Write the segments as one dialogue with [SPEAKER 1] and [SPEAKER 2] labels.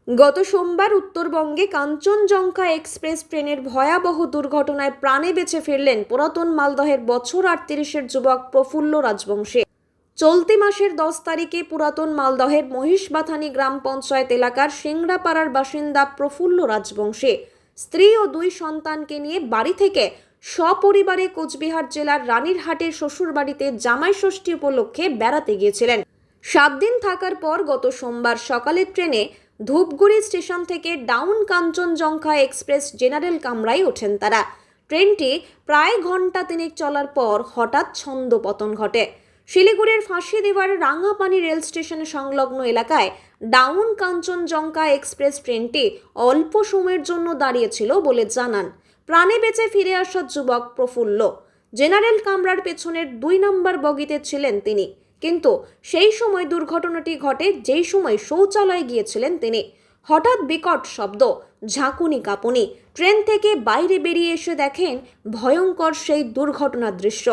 [SPEAKER 1] গত সোমবার উত্তরবঙ্গে কাঞ্চনজঙ্ঘা এক্সপ্রেস ট্রেনের ভয়াবহ দুর্ঘটনায় প্রাণে বেঁচে ফিরলেন পুরাতন মালদহের বছর 38-এর যুবক প্রফুল্ল রাজবংশী। চলতি মাসের 10 তারিখে পুরাতন মালদহের মহিষবাথানি গ্রাম পঞ্চায়েত এলাকার সিংড়াপাড়ার বাসিন্দা প্রফুল্ল রাজবংশী স্ত্রী ও 2 সন্তানকে নিয়ে বাড়ি থেকে সপরিবারে কোচবিহার জেলার রানীরহাটের শ্বশুরবাড়িতে জামাই ষষ্ঠী উপলক্ষে বেড়াতে গিয়েছিলেন। 7 দিন থাকার পর গত সোমবার সকালের ট্রেনে ধূপগুড়ি স্টেশন থেকে ডাউন কাঞ্চনজঙ্ঘা এক্সপ্রেস জেনারেল কামরায় ওঠেন তারা। ট্রেনটি প্রায় ঘন্টা 3 চলার পর হঠাৎ ছন্দপতন ঘটে। শিলিগুড়ির ফাঁসি দেওয়ার রাঙাপানি রেল স্টেশনের সংলগ্ন এলাকায় ডাউন কাঞ্চনজঙ্ঘা এক্সপ্রেস ট্রেনটি অল্প সময়ের জন্য দাঁড়িয়েছিল বলে জানান প্রাণে বেঁচে ফিরে আসা যুবক প্রফুল্ল। জেনারেল কামরার পেছনের 2 নম্বর বগিতে ছিলেন তিনি, কিন্তু সেই সময় দুর্ঘটনাটি ঘটে যেই সময় শৌচালয়ে গিয়েছিলেন তিনি। হঠাৎ বিকট শব্দ, ঝাঁকুনি কাঁপুনি, ট্রেন থেকে বাইরে বেরিয়ে এসে দেখেন ভয়ঙ্কর সেই দুর্ঘটনার দৃশ্য।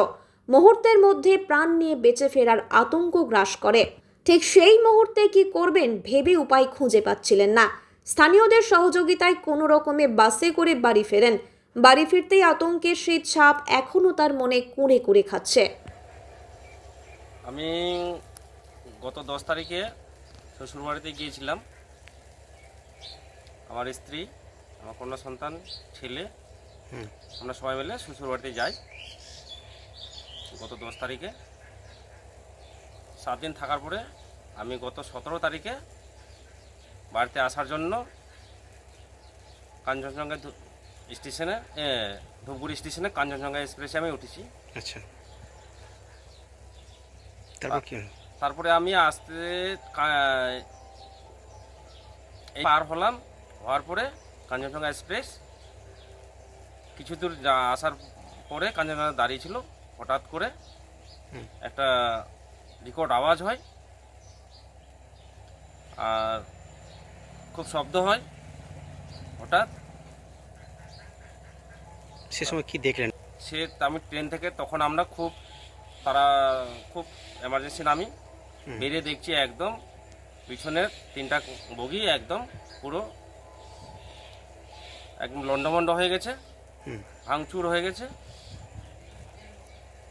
[SPEAKER 1] মুহূর্তের মধ্যে প্রাণ নিয়ে বেঁচে ফেরার আতঙ্ক গ্রাস করে। ঠিক সেই মুহূর্তে কি করবেন ভেবে উপায় খুঁজে পাচ্ছিলেন না। স্থানীয়দের সহযোগিতায় কোনো রকমে বাসে করে বাড়ি ফেরেন। বাড়ি ফিরতেই আতঙ্কের সেই ছাপ এখনও তার মনে কুঁড়ে কুঁড়ে খাচ্ছে।
[SPEAKER 2] আমি গত 10 তারিখে শ্বশুরবাড়িতে গিয়েছিলাম। আমার স্ত্রী, আমার কন্যা সন্তান, ছেলে, আমরা সবাই মিলে শ্বশুরবাড়িতে যাই গত 10 তারিখে। 7 দিন থাকার পরে আমি গত 17 তারিখে বাড়িতে আসার জন্য কাঞ্চনজঙ্ঘা স্টেশনে ধূপগুড়ি স্টেশনে কাঞ্চনজঙ্ঘা এক্সপ্রেসে আমি উঠেছি।
[SPEAKER 3] আচ্ছা, তারপর কি?
[SPEAKER 2] তারপরে আমি আসতে পার হওয়ার পরে কাঞ্চনজঙ্ঘা এক্সপ্রেস কিছু দূর আসার পরে কাঞ্চনজঙ্ঘা দাঁড়িয়েছিল। হঠাৎ করে একটা রেকর্ড আওয়াজ হয় আর খুব শব্দ হয়। হঠাৎ
[SPEAKER 3] সে সময় কি দেখলেন?
[SPEAKER 2] আমি ট্রেন থেকে তখন আমরা খুব এমার্জেন্সি নামি বেরিয়ে দেখছি একদম পিছনের 3টা বগি একদম পুরো একদম লন্ডভন্ড হয়ে গেছে, ভাঙচুর হয়ে গেছে।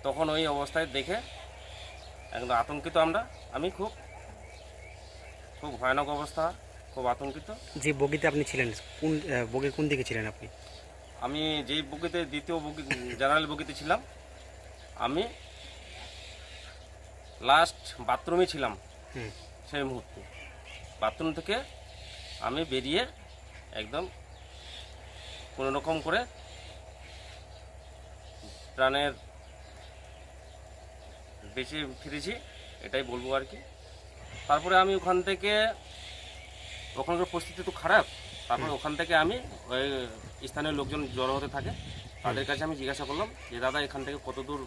[SPEAKER 2] তখন ওই অবস্থায় দেখে একদম আতঙ্কিত আমি খুব ভয়ানক অবস্থা, খুব আতঙ্কিত।
[SPEAKER 3] যে বগিতে আপনি ছিলেন, কোন বগির কোন দিকে ছিলেন আপনি?
[SPEAKER 2] আমি যেই বগিতে, দ্বিতীয় বগি, জেনারেল বগিতে ছিলাম। আমি লাস্ট বাথরুমে ছিলাম সেই মুহূর্তে। বাথরুম থেকে আমি বেরিয়ে একদম কোনো রকম করে প্রাণের বেঁচে ফিরেছি, এটাই বলবো আর কি। তারপরে আমি ওখানকার পরিস্থিতি তো খারাপ। তারপরে ওখান থেকে আমি ওই স্থানীয় লোকজন জড়ো হতে থাকে, তাদের কাছে আমি জিজ্ঞাসা করলাম যে দাদা এখান থেকে কত দূর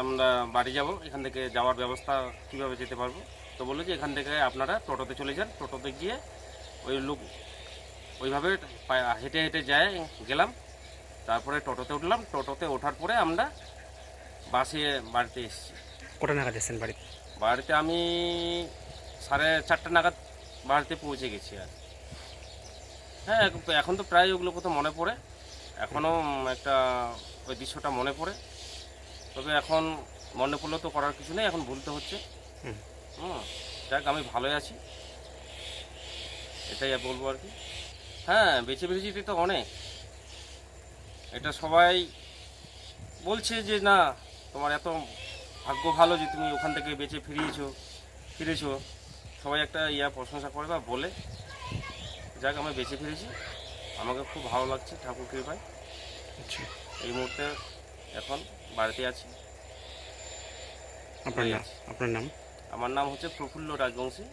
[SPEAKER 2] আমরা বাড়ি যাব, এখান থেকে যাওয়ার ব্যবস্থা কীভাবে যেতে পারবো? তো বললো যে এখান থেকে আপনারা টোটোতে চলে যান। টোটোতে গিয়ে ওই লোক ওইভাবে হেঁটে হেঁটে গেলাম। তারপরে টোটোতে উঠলাম। টোটোতে ওঠার পরে আমরা বাসে বাড়িতে এসেছি।
[SPEAKER 3] কটা নাগাদ এসেছেন বাড়িতে?
[SPEAKER 2] বাড়িতে আমি 4:30 নাগাদ বাড়িতে পৌঁছে গেছি। আর হ্যাঁ, এখন তো প্রায় ওগুলো কোথাও মনে পড়ে, এখনও একটা ওই দৃশ্যটা মনে পড়ে। তবে এখন মনে পড়লেও তো করার কিছু নেই, এখন ভুলতে হচ্ছে। যাক, আমি ভালোই আছি, এটাই বলবো আর কি। হ্যাঁ, বেঁচে ফিরেছি তো অনেক। এটা সবাই বলছে যে না, তোমার এত ভাগ্য ভালো যে তুমি ওখান থেকে বেঁচে ফিরেছো। সবাই একটা প্রশংসা করে বা বলে। যাক, আমি বেঁচে ফিরেছি, আমাকে খুব ভালো লাগছে ঠাকুর কৃপায়।
[SPEAKER 3] আচ্ছা,
[SPEAKER 2] এই মুহূর্তে এখন বাড়িতে আছি।
[SPEAKER 3] আপনার নাম?
[SPEAKER 2] আমার নাম হচ্ছে প্রফুল্ল রাজবংশী।